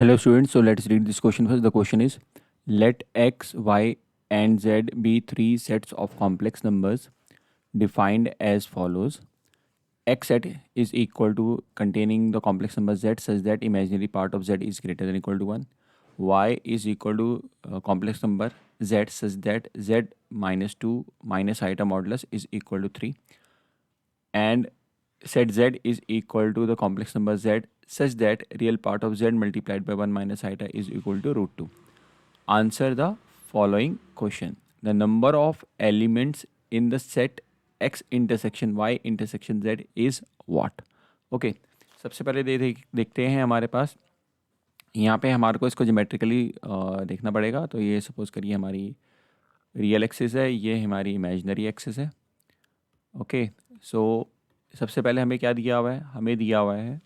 Hello students, so let's read this question first. The question is, let x, y and z be three sets of complex numbers defined as follows. X set is equal to containing the complex number z such that imaginary part of z is greater than equal to 1. Y is equal to complex number z such that z minus 2 minus iota modulus is equal to 3. And set z is equal to the complex number z such that real part of z multiplied by 1 minus iota is equal to root 2. Answer the following question. The number of elements in the set x intersection y intersection z is what? Okay सबसे पहले देखते हैं हमारे पास यहाँ पे हमारे को इसको जोमेट्रिकली देखना पड़ेगा। तो ये सपोज करिए हमारी रियल एक्सिस है, ये हमारी इमेजिनरी एक्सिस है। ओके सो सबसे पहले हमें क्या दिया हुआ है, हमें दिया हुआ है,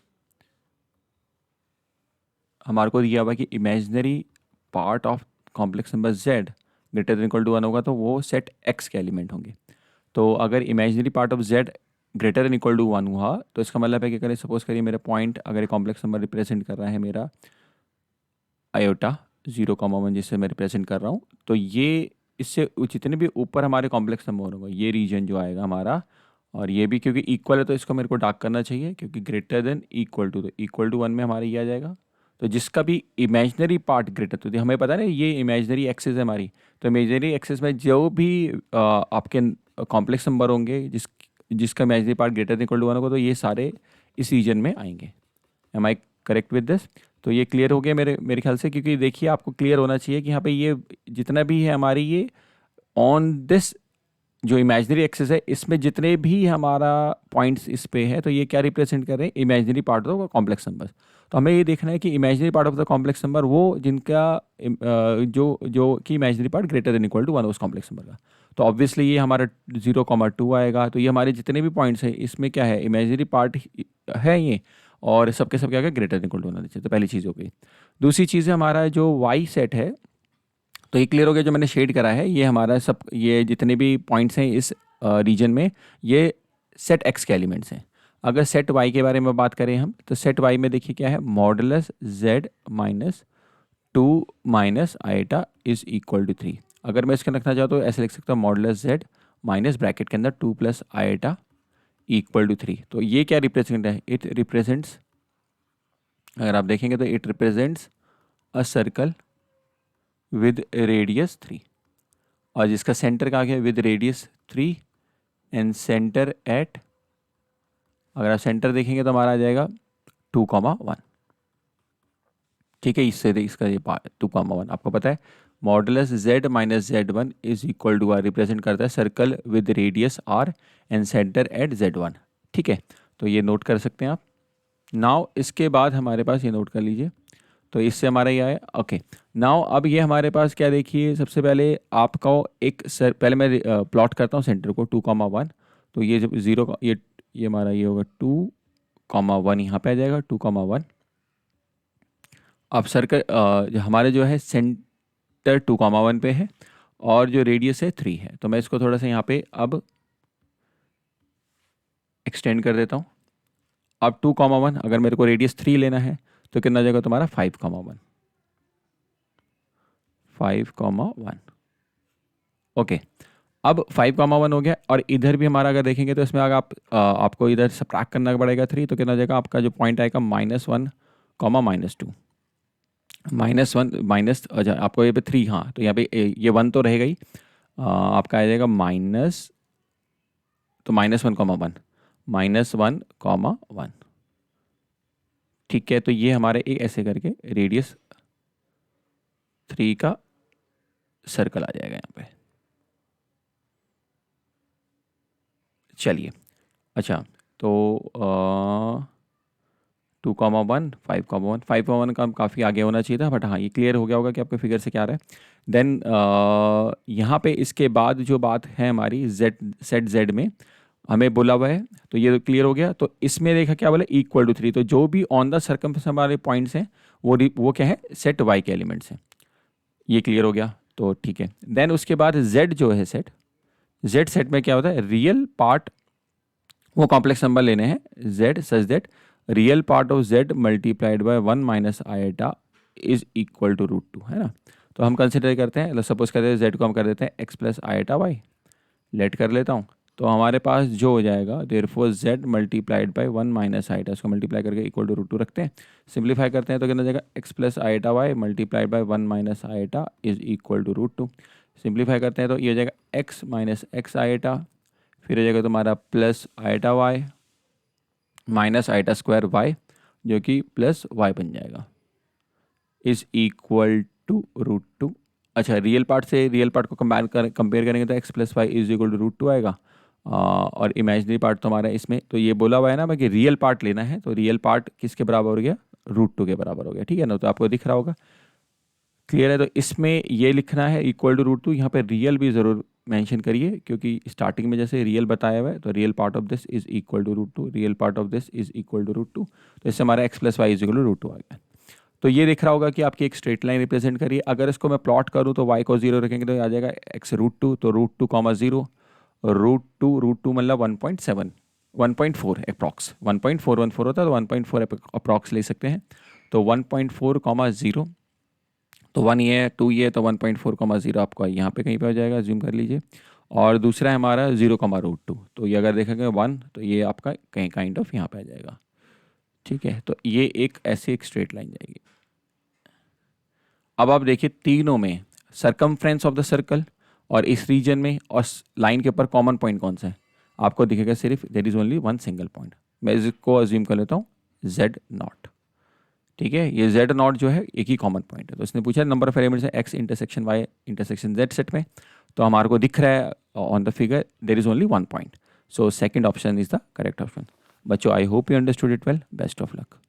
हमारे को दिया हुआ है कि imaginary part of complex number z greater than equal to 1 होगा तो वो सेट x के एलिमेंट होंगे। तो अगर imaginary part of z greater than equal to 1 हुआ तो इसका मतलब है कि अगर सपोज करिए मेरा पॉइंट अगर एक कॉम्प्लेक्स नंबर रिप्रेजेंट कर रहा है मेरा आयोटा 0,1 जिससे मैं रिप्रेजेंट कर रहा हूँ, तो ये इससे जितने भी ऊपर हमारे कॉम्प्लेक्स नंबर होगा ये रीजन जो आएगा हमारा, और ये भी क्योंकि इक्वल है तो इसको मेरे को डार्क करना चाहिए क्योंकि ग्रेटर देन इक्वल टू, तो इक्वल टू 1 में हमारा ये आ जाएगा। तो जिसका भी इमेजिनरी पार्ट ग्रेटर, तो हमें पता है ना ये इमेजिनरी एक्सिस है हमारी, तो इमेजिनरी एक्सिस में जो भी आपके कॉम्प्लेक्स नंबर होंगे जिसका imaginary part greater than equal to 1 होगा तो ये सारे इस रीजन में आएंगे। Am I correct with this? तो ये क्लियर हो गया मेरे ख्याल से, क्योंकि देखिए आपको क्लियर होना चाहिए कि यहाँ पे ये जितना भी है हमारी ये ऑन दिस जो इमेजिनरी एक्सिस है इसमें जितने भी हमारा पॉइंट्स इस पे है तो ये क्या रिप्रेजेंट कर रहे हैं, imaginary part of the complex number. तो हमें ये देखना है कि imaginary part of the complex number वो जिनका जो जो कि imaginary part greater than equal to 1 उस कॉम्प्लेक्स नंबर का। तो ऑब्वियसली ये हमारा 0,2 आएगा। तो ये हमारे जितने भी पॉइंट्स हैं इसमें क्या है, इमेजिनरी पार्ट है ये, और सबके सब क्या है ग्रेटर देन इक्वल टू होना चाहिए। तो पहली चीज़ हो गई। दूसरी चीज़ है हमारा जो वाई सेट है, तो ये क्लियर हो गया, जो मैंने शेड करा है ये हमारा सब, ये जितने भी पॉइंट्स हैं इस रीजन में ये सेट एक्स के एलिमेंट्स हैं। अगर सेट वाई के बारे में बात करें हम, तो सेट वाई में देखिए क्या है, modulus z minus 2 minus iota is equal to 3। अगर मैं इसके रखना चाहूँ तो ऐसे लिख सकता हूँ, मॉडुलस जेड माइनस ब्रैकेट के अंदर 2 प्लस आइटा इक्वल टू 3। तो ये क्या रिप्रेजेंट है, इट रिप्रेजेंट्स, अगर आप देखेंगे तो it represents a circle with radius 3, और जिसका सेंटर कहाँ गया, with radius 3 and centre eight, अगर आप सेंटर देखेंगे तो हमारा आ जाएगा 2,1। ठीक है, इससे इसका ये 2,1 आपको पता है, modulus z minus z1 is equal to r represent करता है circle with radius r and centre at z1। ठीक है, तो ये नोट कर सकते हैं आप। नाउ इसके बाद हमारे पास ये नोट कर लीजिए, तो इससे हमारा ये आया। ओके नाउ अब ये हमारे पास क्या, देखिए सबसे पहले आपका एक पहले मैं प्लॉट करता हूँ सेंटर को 2,1। तो ये जब 0 का ये हमारा ये होगा 2,1 यहाँ पे आ जाएगा 2,1। अब सर्कल हमारे जो है सेंटर 2,1 पे है और जो रेडियस है 3 है। तो मैं इसको थोड़ा सा यहाँ पे अब एक्सटेंड कर देता हूँ। अब 2,1 अगर मेरे को रेडियस 3 लेना है तो कितना जाएगा तुम्हारा 5,1 5,1। ओके अब 5,1 हो गया, और इधर भी हमारा अगर देखेंगे तो इसमें अगर आपको इधर सब्ट्रैक्ट करना पड़ेगा 3, तो कितना जाएगा आपका जो पॉइंट आएगा -1, -2, -1 माइनस, अच्छा आपको ये पे 3, हाँ तो यहाँ पे ये 1 तो रहेगा ही, आपका आ जाएगा माइनस, तो -1,1 -1,1। ठीक है, तो ये हमारे एक ऐसे करके रेडियस 3 का सर्कल आ जाएगा यहाँ पे। चलिए अच्छा, तो 2,1 5,1 5,1 का काफ़ी आगे होना चाहिए था, बट हाँ ये क्लियर हो गया होगा कि आपके फिगर से क्या आ रहा है। देन यहाँ पे इसके बाद जो बात है हमारी सेट जेड में हमें बोला हुआ है, तो ये क्लियर हो गया। तो इसमें देखा क्या बोला, इक्वल टू 3, तो जो भी ऑन द सर्कमफ्रेंस हमारे पॉइंट्स हैं वो क्या है, सेट वाई के एलिमेंट्स हैं। ये क्लियर हो गया, तो ठीक है। देन उसके बाद जेड जो है जेड सेट में क्या होता है, रियल पार्ट वो कॉम्प्लेक्स नंबर लेने हैं z such that real part of z multiplied by 1 minus iota is equal to √2, है ना। तो हम कंसिडर करते हैं, सपोज करते हैं z को हम कर देते हैं x plus iota Y, let कर लेता हूँ। तो हमारे पास जो हो जाएगा therefore z multiplied by 1 minus iota, इसको मल्टीप्लाई करके इक्वल टू √2 रखते हैं, सिंप्लीफाई करते हैं तो कितना जाएगा x plus iota y multiplied by 1 minus iota is equal to √2। Simplify करते हैं तो ये हो जाएगा x माइनस एक्स आईटा, फिर हो जाएगा तुम्हारा plus iota Y minus आईटा square Y जो कि प्लस वाई बन जाएगा इज इक्वल टू √2। अच्छा, रियल पार्ट से रियल पार्ट को कंपेयर करेंगे तो x plus y is equal to √2 आएगा। और इमेजिनरी पार्ट तो हमारा इसमें तो ये बोला हुआ है ना कि रियल पार्ट लेना है, तो रियल पार्ट किसके बराबर हो गया, √2 के बराबर हो गया, ठीक है ना। तो आपको दिख रहा होगा, क्लियर है। तो इसमें ये लिखना है इक्वल टू √2, यहाँ पे रियल भी ज़रूर मेंशन करिए क्योंकि स्टार्टिंग में जैसे रियल बताया हुआ है, तो real part of this is equal to √2, real part of this is equal to √2, तो इससे हमारा x plus y is equal to √2 आ गया। तो ये दिख रहा होगा कि आपकी एक स्ट्रेट लाइन रिप्रेजेंट करिए। अगर इसको मैं प्लॉट करूँ तो y को 0 रखेंगे तो आ जाएगा x √2, तो √2 कॉमा 0, √2 मतलब 1.7 1.4 अप्रॉक्स 1.414 होता है, तो 1.4 अप्रॉक्स ले सकते हैं। तो 1.4 कॉमा 0, तो 1 ये है, 2 ये है, तो 1.4 कॉमा 0 आपको यहाँ पे कहीं पे हो जाएगा, जूम कर लीजिए। और दूसरा है हमारा 0 कॉमा √2, तो ये अगर देखेंगे 1, तो ये आपका कहीं काइंड ऑफ यहाँ पे आ जाएगा, ठीक है। तो ये एक ऐसी एक स्ट्रेट लाइन जाएगी। अब आप देखिए तीनों में सरकमफ्रेंस ऑफ द सर्कल और इस रीजन में और लाइन के ऊपर कॉमन पॉइंट कौन सा है, आपको दिखेगा सिर्फ there is only one single point. मैं इसको अज्यूम कर लेता हूँ Z0, ठीक है। ये Z0 जो है एक ही कॉमन पॉइंट है। तो इसने पूछा नंबर ऑफ एलिमेंट्स है x intersection y intersection z set में, तो हमारे को दिख रहा है on the figure there is only one point, so second option is the correct option. बच्चों, I hope you understood it well, best of luck.